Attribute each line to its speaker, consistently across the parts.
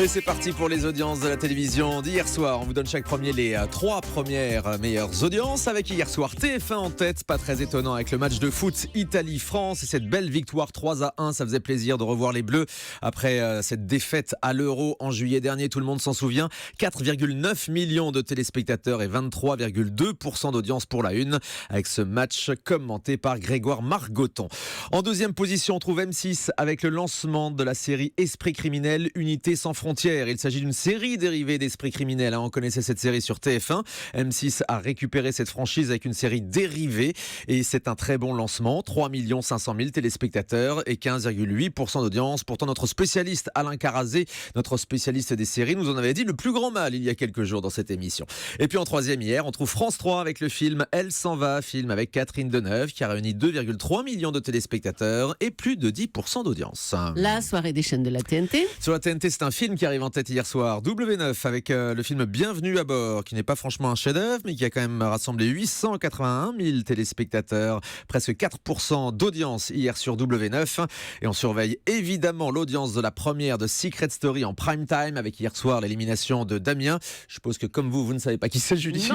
Speaker 1: Et c'est parti pour les audiences de la télévision d'hier soir. On vous donne chaque premier les 3 premières meilleures audiences. Avec hier soir TF1 en tête, pas très étonnant avec le match de foot Italie-France et cette belle victoire 3-1. Ça faisait plaisir de revoir les Bleus après cette défaite à l'Euro en juillet dernier. Tout le monde s'en souvient. 4,9 millions de téléspectateurs et 23,2% d'audience pour la une avec ce match commenté par Grégoire Margoton. En deuxième position, on trouve M6 avec le lancement de la série Esprit criminel, Unité sans frontières. Il s'agit d'une série dérivée d'Esprit criminel. On connaissait cette série sur TF1. M6 a récupéré cette franchise avec une série dérivée et c'est un très bon lancement. 3 500 000 téléspectateurs et 15,8% d'audience. Pourtant, notre spécialiste Alain Carazé, notre spécialiste des séries, nous en avait dit le plus grand mal il y a quelques jours dans cette émission. Et puis en troisième hier, on trouve France 3 avec le film Elle s'en va, film avec Catherine Deneuve qui a réuni 2,3 millions de téléspectateurs et plus de 10% d'audience.
Speaker 2: La soirée des chaînes de la TNT.
Speaker 1: Sur la TNT, c'est un film qui arrive en tête hier soir. W9 avec le film Bienvenue à bord, qui n'est pas franchement un chef-d'œuvre, mais qui a quand même rassemblé 881 000 téléspectateurs, presque 4% d'audience hier sur W9. Et on surveille évidemment l'audience de la première de Secret Story en prime time, avec hier soir l'élimination de Damien. Je suppose que comme vous ne savez pas qui c'est, Julie,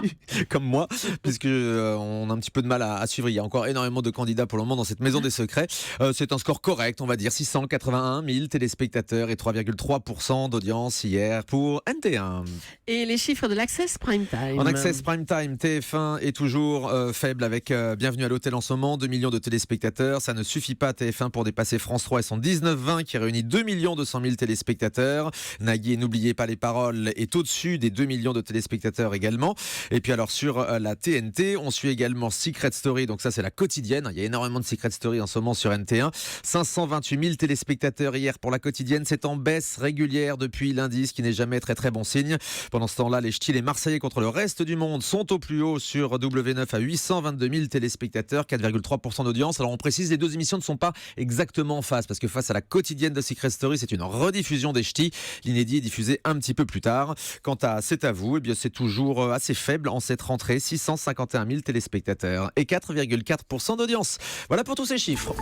Speaker 1: comme moi, puisque on a un petit peu de mal à suivre. Il y a encore énormément de candidats pour le moment dans cette maison des secrets. C'est un score correct, on va dire 681 000 téléspectateurs et 3,3% d'audience hier pour NT1.
Speaker 2: Et les chiffres de l'Access Prime Time.
Speaker 1: En Access Prime Time, TF1 est toujours faible avec Bienvenue à l'hôtel en ce moment, 2 millions de téléspectateurs. Ça ne suffit pas à TF1 pour dépasser France 3 et son 19-20 qui réunit 2 200 000 téléspectateurs. Nagui, n'oubliez pas les paroles, est au-dessus des 2 millions de téléspectateurs également. Et puis alors sur la TNT, on suit également Secret Story, donc ça c'est la quotidienne. Il y a énormément de Secret Story en ce moment sur NT1. 528 000 téléspectateurs hier pour la quotidienne. C'est en baisse régulière depuis lundi, ce qui n'est jamais très très bon signe. Pendant ce temps-là, les Ch'tis, les Marseillais contre le reste du monde sont au plus haut sur W9 à 822 000 téléspectateurs, 4,3% d'audience. Alors on précise, les deux émissions ne sont pas exactement en face, parce que face à la quotidienne de Secret Story, c'est une rediffusion des Ch'tis. L'inédit est diffusé un petit peu plus tard. Quant à C'est à vous, eh bien c'est toujours assez faible en cette rentrée, 651 000 téléspectateurs et 4,4% d'audience. Voilà pour tous ces chiffres.